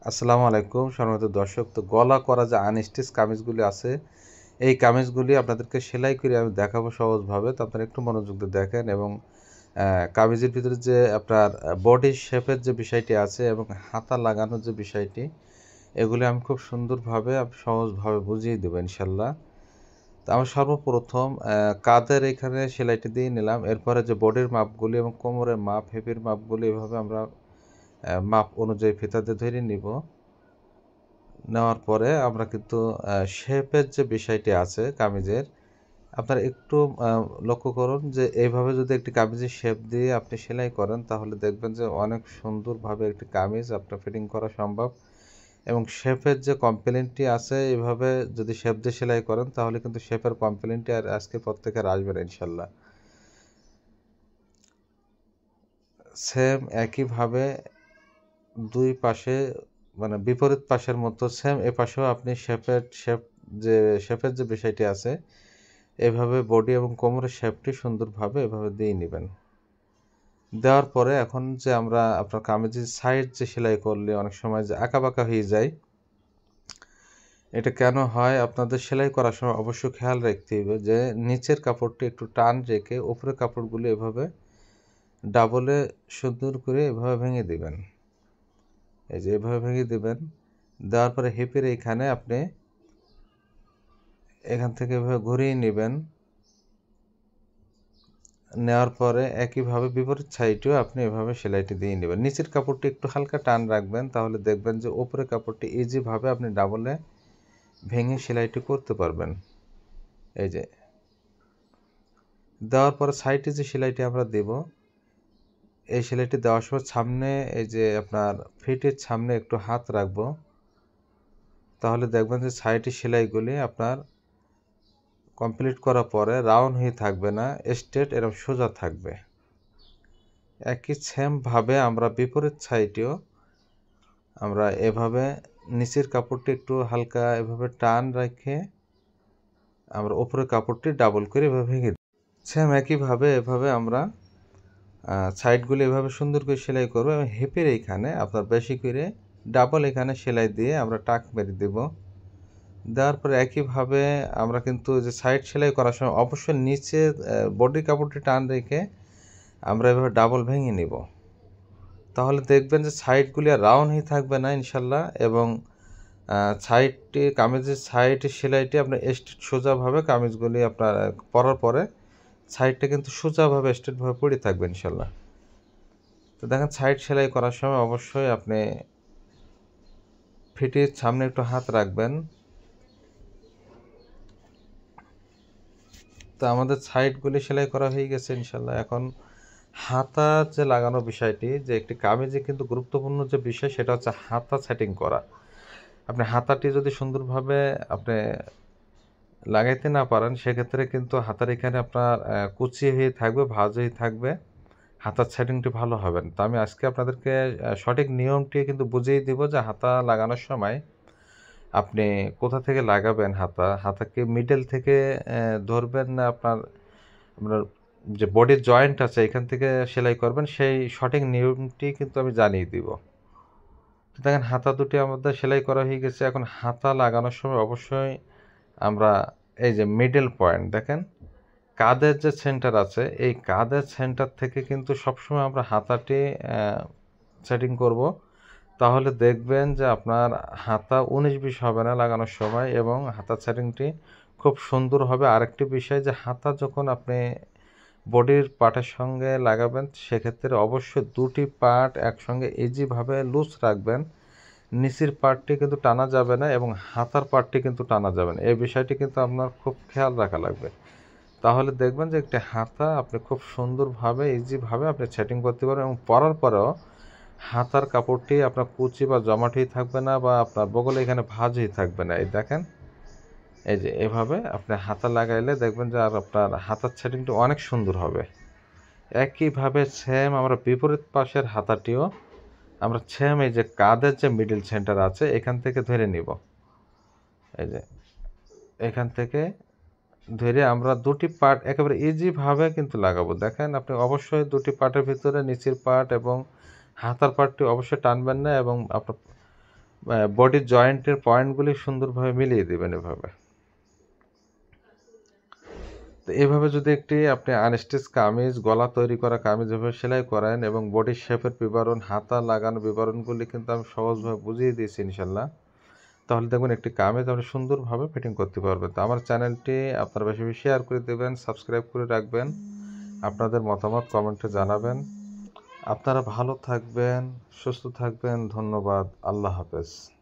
আসসালামু আলাইকুম সম্মানিত দর্শক। তো গলা করা যে আনস্টিচ কামিজগুলি আছে, এই কামিজগুলি আপনাদেরকে সেলাই করে আমি দেখাবো সহজভাবে। তো আপনারা একটু মনোযোগ দিয়ে দেখেন এবং কামিজের ভিতরে যে আপনার বডি শেপের যে বিষয়টি আছে এবং হাতা লাগানোর যে বিষয়টি, এগুলি আমি খুব সুন্দরভাবে সহজভাবে বুঝিয়ে দেবো ইনশাল্লাহ। তো আমি সর্বপ্রথম কাঁধের এখানে সেলাইটি দিয়ে নিলাম। এরপরে যে বডির মাপগুলি এবং কোমরের মাপ, হেপির মাপগুলি এভাবে আমরা মাপ অনুযায়ী ফিতা দিয়ে ধরে নিব। নেওয়ার পরে আমরা কিন্তু শেপের যে বিষয়টি আছে কামিজের, আপনারা একটু লক্ষ্য করুন যে এইভাবে যদি একটি কামিজের শেপ দিয়ে আপনি সেলাই করেন তাহলে দেখবেন যে অনেক সুন্দরভাবে একটি কামিজ আপনার ফিটিং করা সম্ভব। এবং শেপের যে কমপ্লেনটি আছে এইভাবে যদি শেপ দিয়ে সেলাই করেন তাহলে কিন্তু শেপের কমপ্লেনটি আর আজকের পর থেকে আর আসবে না ইনশাল্লাহ। সেম একইভাবে দুই পাশে মানে বিপরীত পাশের মতো সেম এ পাশেও আপনি শেপের যে বিষয়টি আছে এভাবে বডি এবং কোমরের শেপটি সুন্দরভাবে এভাবে দিয়ে নেবেন। দেওয়ার পরে এখন যে আমরা আপনার কামিজের সাইড যে সেলাই করলে অনেক সময় যে আঁকাবাঁকা হয়ে যায়, এটা কেন হয় আপনাদের সেলাই করার সময় অবশ্যই খেয়াল রাখতে হবে যে নিচের কাপড়টি একটু টান রেখে উপরের কাপড়গুলো এভাবে ডাবলে সুন্দর করে এভাবে ভেঙে দিবেন। এই যে এভাবে ভেঙে দিবেন। দেওয়ার পরে হিপের এইখানে আপনি এখান থেকে এভাবে ঘুরিয়ে নেবেন। নেওয়ার পরে একইভাবে বিপরীত সাইডেও আপনি এভাবে সেলাইটি দিয়ে নেবেন। নিচের কাপড়টি একটু হালকা টান রাখবেন, তাহলে দেখবেন যে উপরের কাপড়টি ইজিভাবে আপনি ডাবলে ভেঙে সেলাইটি করতে পারবেন। এই যে দেওয়ার পরে সাইডে যে সেলাইটি আমরা দেব, এই সেলাইটি দেওয়ার সময় সামনে এই যে আপনার ফিটের সামনে একটু হাত রাখবো, তাহলে দেখবেন যে সাইডের সেলাইগুলি আপনার কমপ্লিট করার পরে রাউন্ড হয়ে থাকবে না, স্ট্রেট এরকম সোজা থাকবে। একই সেমভাবে আমরা বিপরীত সাইডেও আমরা এভাবে নিচের কাপড়টি একটু হালকা এভাবে টান রেখে আমরা উপরের কাপড়টি ডাবল করে এভাবে ভেঙে দিই। সেম একইভাবে এভাবে আমরা সাইডগুলো এভাবে সুন্দর করে সেলাই করবো এবং হিপের এইখানে আপনার বেশি করে ডাবল এখানে সেলাই দিয়ে আমরা টাক মেরে দেব। দেওয়ার পরে একইভাবে আমরা কিন্তু যে সাইড সেলাই করার সময় অবশ্যই নিচে বডি কাপড়টি টান রেখে আমরা এভাবে ডাবল ভেঙে নিব। তাহলে দেখবেন যে সাইডগুলি আর রাউন্ড হয়ে থাকবে না ইনশাল্লাহ, এবং সাইডটি কামিজের সাইডের সেলাইটি আপনার স্ট্রেট সোজাভাবে কামিজগুলি আপনার পরার পরে সাইডটা কিন্তু সোজাভাবে স্ট্রেটভাবে পড়ে থাকবে ইনশাল্লাহ। তো দেখেন সাইড সেলাই করার সময় অবশ্যই আপনি ফিটির সামনে একটু হাত রাখবেন। তো আমাদের সাইডগুলি সেলাই করা হয়ে গেছে ইনশাল্লাহ। এখন হাতা যে লাগানোর বিষয়টি, যে একটি কামিজে কিন্তু গুরুত্বপূর্ণ যে বিষয় সেটা হচ্ছে হাতা সেটিং করা। আপনি হাতাটি যদি সুন্দরভাবে আপনি লাগাইতে না পারেন সেক্ষেত্রে কিন্তু হাতার এখানে আপনার কুচি হয়ে থাকবে, ভাঁজ হয়ে থাকবে, হাতার সেটিংটি ভালো হবে না। তো আমি আজকে আপনাদেরকে সঠিক নিয়মটি কিন্তু বুঝিয়ে দিব যে হাতা লাগানোর সময় আপনি কোথা থেকে লাগাবেন। হাতাকে মিডল থেকে ধরবেন না আপনার আপনার যে বডির জয়েন্ট আছে এখান থেকে সেলাই করবেন, সেই সঠিক নিয়মটি কিন্তু আমি জানিয়ে দিব। দেখেন হাতা দুটি আমাদের সেলাই করা হয়ে গেছে। এখন হাতা লাগানোর সময় অবশ্যই আমরা এই যে মিডল পয়েন্ট দেখেন, কাঁধের যে সেন্টার আছে এই কাঁধের সেন্টার থেকে কিন্তু সবসময় আমরা হাতাটি সেটিং করব। তাহলে দেখবেন যে আপনার হাতা 19-20 হবে না লাগানোর সময় এবং হাতার সেটিংটি খুব সুন্দর হবে। আরেকটি বিষয় যে হাতা যখন আপনি বডির পার্টের সঙ্গে লাগাবেন সেক্ষেত্রে অবশ্যই দুটি পার্ট একসঙ্গে ইজিভাবে লুজ রাখবেন। নিচের পার্টটি কিন্তু টানা যাবে না এবং হাতার পার্টটি কিন্তু টানা যাবে না। এই বিষয়টি কিন্তু আপনার খুব খেয়াল রাখা লাগবে। তাহলে দেখবেন যে একটি হাতা আপনি খুব সুন্দরভাবে ইজিভাবে আপনি সেটিং করতে পারবেন এবং পরার পরেও হাতার কাপড়টি আপনার কুচি বা জমাটি থাকবে না বা আপনার বগলে এখানে ভাঁজই থাকবে না। এই দেখেন, এই যে এভাবে আপনি হাতা লাগাইলে দেখবেন যে আর আপনার হাতার সেটিংটি অনেক সুন্দর হবে। একইভাবে সেম আমরা বিপরীত পাশের হাতাটিও আমরা সেম এই যে কাঁধের যে মিডল সেন্টার আছে এখান থেকে ধরে নিব। এই যে এখান থেকে ধরে আমরা দুটি পার্ট একেবারে ইজিভাবে কিন্তু লাগাবো। দেখেন আপনি অবশ্যই দুটি পার্টের ভিতরে নিচের পার্ট এবং হাতার পার্টটি অবশ্যই টানবেন না এবং আপনার বডির জয়েন্টের পয়েন্টগুলি সুন্দরভাবে মিলিয়ে দেবেন এভাবে। তো এভাবে যদি একটি আপনি আনস্টিচ কামিজ, গলা তৈরি করা কামিজ এভাবে সেলাই করেন এবং বডির শেপের বিবরণ, হাতা লাগানো বিবরণগুলি কিন্তু আমি সহজভাবে বুঝিয়ে দিয়েছি ইনশাল্লাহ। তাহলে দেখবেন একটি কামিজ আপনি সুন্দরভাবে ফিটিং করতে পারবেন। তো আমার চ্যানেলটি আপনারা বেশি বেশি শেয়ার করে দেবেন, সাবস্ক্রাইব করে রাখবেন, আপনাদের মতামত কমেন্টে জানাবেন। আপনারা ভালো থাকবেন, সুস্থ থাকবেন। ধন্যবাদ। আল্লাহ হাফেজ।